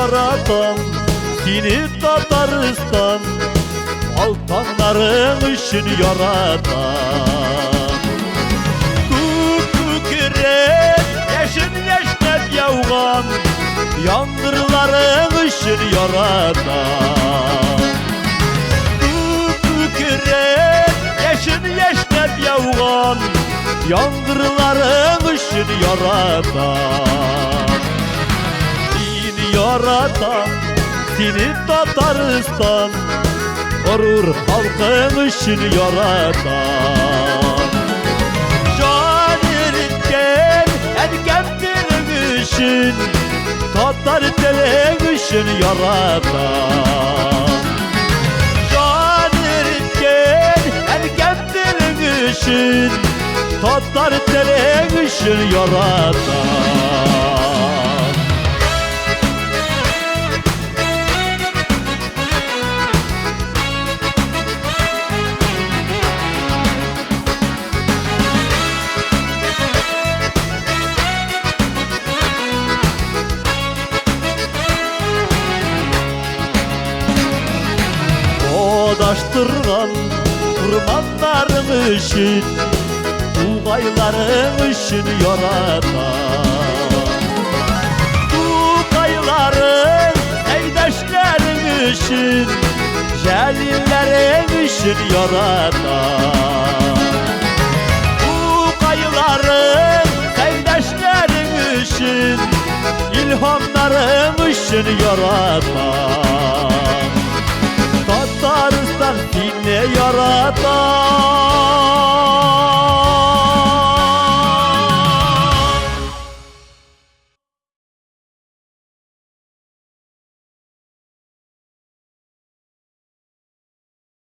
yaratan seni Tataristan, altanların için yaratan. Kükürek yeşil yeşnep yavgan yandırların için yaratan. Kükürek yeşil yeşnep yavgan yandırların için yaratan. Seni yaratan seni Tataristan, korur halkın için yaratan. Can eritken erken dilin için, Tatar dilin için yaratan. Can eritken erken dilin için, Tatar dilin için yaratan. Odaştırgan kurbanların için, Tugayların için yaratan. Tugayların eydeşlerin için, Celillerin için yaratan. Tugayların eydeşlerin için, İlhamların için yaratan. Tataristan seni yaratan.